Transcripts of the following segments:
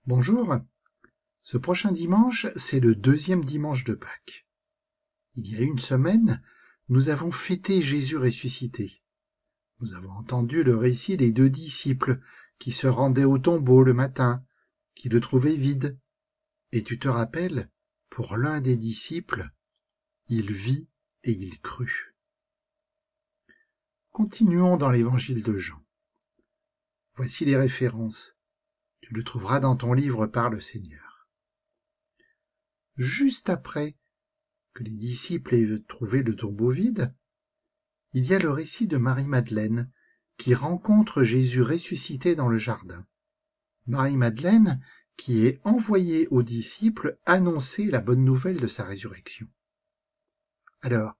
Bonjour, ce prochain dimanche, c'est le deuxième dimanche de Pâques. Il y a une semaine, nous avons fêté Jésus ressuscité. Nous avons entendu le récit des 2 disciples qui se rendaient au tombeau le matin, qui le trouvaient vide. Et tu te rappelles, pour l'un des disciples, il vit et il crut. Continuons dans l'évangile de Jean. Voici les références. Tu le trouveras dans ton livre par le Seigneur. Juste après que les disciples aient trouvé le tombeau vide, il y a le récit de Marie-Madeleine qui rencontre Jésus ressuscité dans le jardin. Marie-Madeleine qui est envoyée aux disciples annoncer la bonne nouvelle de sa résurrection. Alors,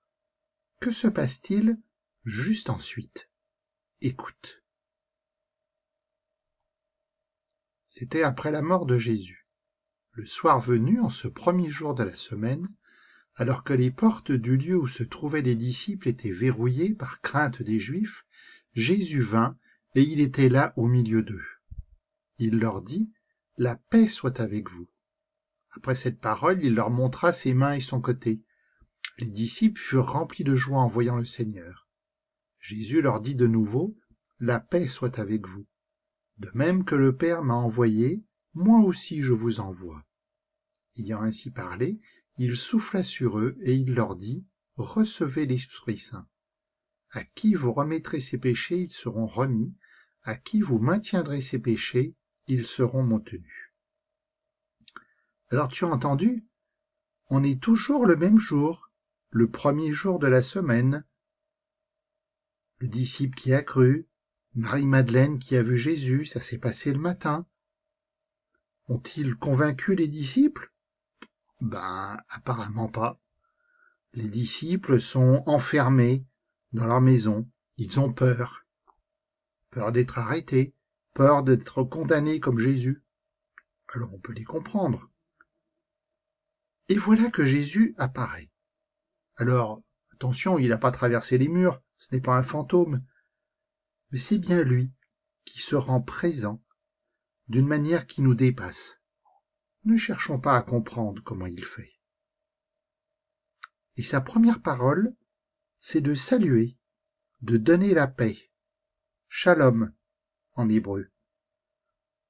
que se passe-t-il juste ensuite? Écoute. C'était après la mort de Jésus. Le soir venu, en ce premier jour de la semaine, alors que les portes du lieu où se trouvaient les disciples étaient verrouillées par crainte des Juifs, Jésus vint, et il était là au milieu d'eux. Il leur dit, « La paix soit avec vous. » Après cette parole, il leur montra ses mains et son côté. Les disciples furent remplis de joie en voyant le Seigneur. Jésus leur dit de nouveau, « La paix soit avec vous. De même que le Père m'a envoyé, moi aussi je vous envoie. » Ayant ainsi parlé, il souffla sur eux et il leur dit, « Recevez l'Esprit Saint. À qui vous remettrez ses péchés, ils seront remis. À qui vous maintiendrez ses péchés, ils seront maintenus. » Alors tu as entendu? On est toujours le même jour, le premier jour de la semaine. Le disciple qui a cru, Marie-Madeleine qui a vu Jésus, ça s'est passé le matin. Ont-ils convaincu les disciples? Apparemment pas. Les disciples sont enfermés dans leur maison. Ils ont peur. Peur d'être arrêtés, peur d'être condamnés comme Jésus. Alors on peut les comprendre. Et voilà que Jésus apparaît. Alors, attention, il n'a pas traversé les murs, ce n'est pas un fantôme. Mais c'est bien lui qui se rend présent d'une manière qui nous dépasse. Ne cherchons pas à comprendre comment il fait. Et sa première parole, c'est de saluer, de donner la paix. Shalom en hébreu.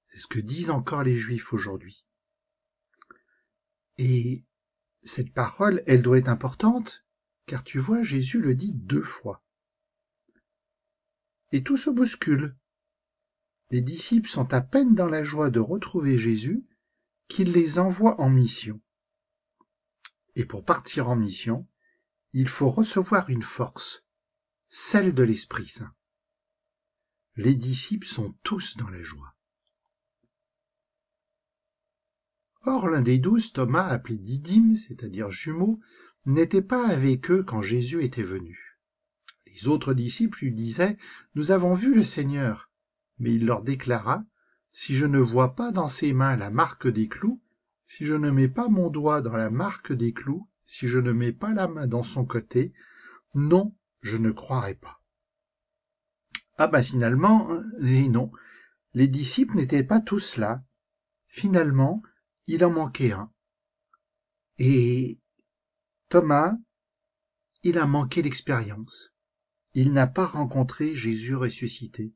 C'est ce que disent encore les Juifs aujourd'hui. Et cette parole, elle doit être importante, car tu vois, Jésus le dit 2 fois. Et tout se bouscule. Les disciples sont à peine dans la joie de retrouver Jésus qu'il les envoie en mission. Et pour partir en mission, il faut recevoir une force, celle de l'Esprit Saint. Les disciples sont tous dans la joie. Or, l'un des 12, Thomas, appelé Didyme, c'est-à-dire jumeau, n'était pas avec eux quand Jésus était venu. Les autres disciples lui disaient, « Nous avons vu le Seigneur. » Mais il leur déclara, « Si je ne vois pas dans ses mains la marque des clous, si je ne mets pas mon doigt dans la marque des clous, si je ne mets pas la main dans son côté, non, je ne croirai pas. » Finalement, non, les disciples n'étaient pas tous là. Finalement, il en manquait un. Et Thomas, il a manqué l'expérience. Il n'a pas rencontré Jésus ressuscité.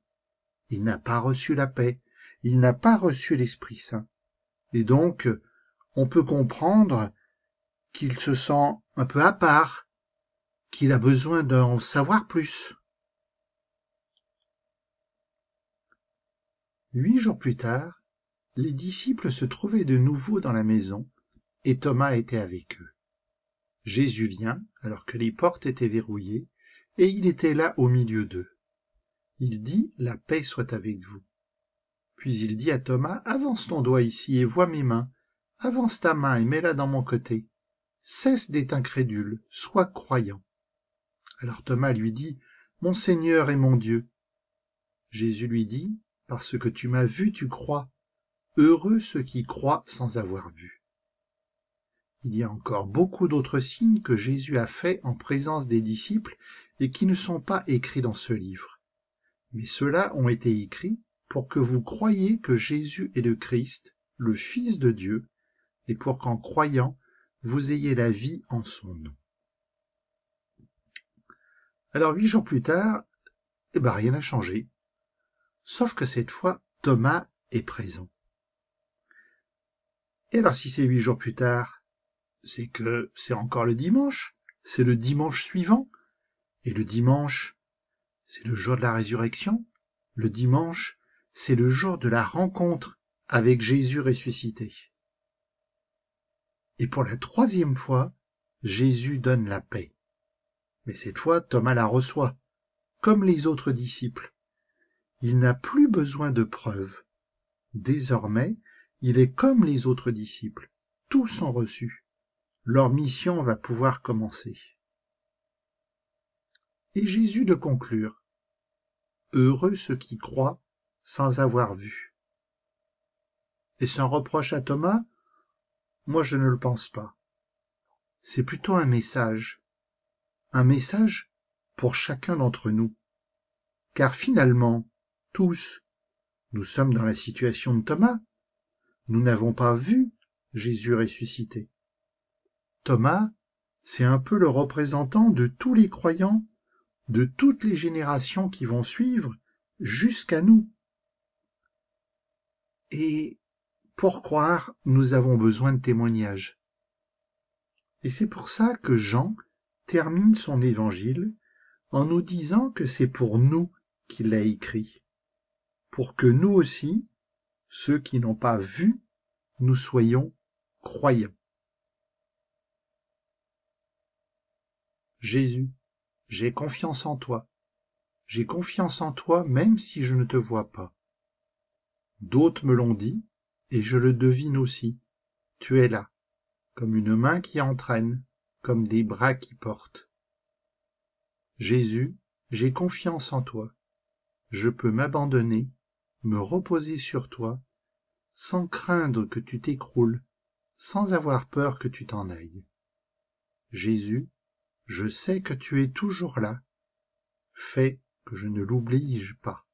Il n'a pas reçu la paix. Il n'a pas reçu l'Esprit Saint. Et donc, on peut comprendre qu'il se sent un peu à part, qu'il a besoin d'en savoir plus. 8 jours plus tard, les disciples se trouvaient de nouveau dans la maison, et Thomas était avec eux. Jésus vient, alors que les portes étaient verrouillées, et il était là au milieu d'eux. Il dit, « La paix soit avec vous. » Puis il dit à Thomas, « Avance ton doigt ici et vois mes mains. Avance ta main et mets-la dans mon côté. Cesse d'être incrédule, sois croyant. » Alors Thomas lui dit, « Mon Seigneur et mon Dieu. » Jésus lui dit, « Parce que tu m'as vu, tu crois. Heureux ceux qui croient sans avoir vu. » Il y a encore beaucoup d'autres signes que Jésus a faits en présence des disciples et qui ne sont pas écrits dans ce livre. Mais ceux-là ont été écrits pour que vous croyiez que Jésus est le Christ, le Fils de Dieu, et pour qu'en croyant, vous ayez la vie en son nom. Alors 8 jours plus tard, rien n'a changé. Sauf que cette fois, Thomas est présent. Et alors si c'est 8 jours plus tard, c'est que c'est encore le dimanche, c'est le dimanche suivant. Et le dimanche, c'est le jour de la résurrection. Le dimanche, c'est le jour de la rencontre avec Jésus ressuscité. Et pour la 3e fois, Jésus donne la paix. Mais cette fois, Thomas la reçoit, comme les autres disciples. Il n'a plus besoin de preuves. Désormais, il est comme les autres disciples. Tous ont reçu. Leur mission va pouvoir commencer. Et Jésus de conclure. Heureux ceux qui croient sans avoir vu. Est-ce un reproche à Thomas? Moi, je ne le pense pas. C'est plutôt un message pour chacun d'entre nous. Car finalement, tous, nous sommes dans la situation de Thomas. Nous n'avons pas vu Jésus ressuscité. Thomas, c'est un peu le représentant de tous les croyants, de toutes les générations qui vont suivre, jusqu'à nous. Et pour croire, nous avons besoin de témoignages. Et c'est pour ça que Jean termine son évangile en nous disant que c'est pour nous qu'il l'a écrit, pour que nous aussi, ceux qui n'ont pas vu, nous soyons croyants. Jésus, j'ai confiance en toi. J'ai confiance en toi même si je ne te vois pas. D'autres me l'ont dit, et je le devine aussi. Tu es là, comme une main qui entraîne, comme des bras qui portent. Jésus, j'ai confiance en toi. Je peux m'abandonner, me reposer sur toi, sans craindre que tu t'écroules, sans avoir peur que tu t'en ailles. Jésus, je sais que tu es toujours là. Fais que je ne l'oblige pas.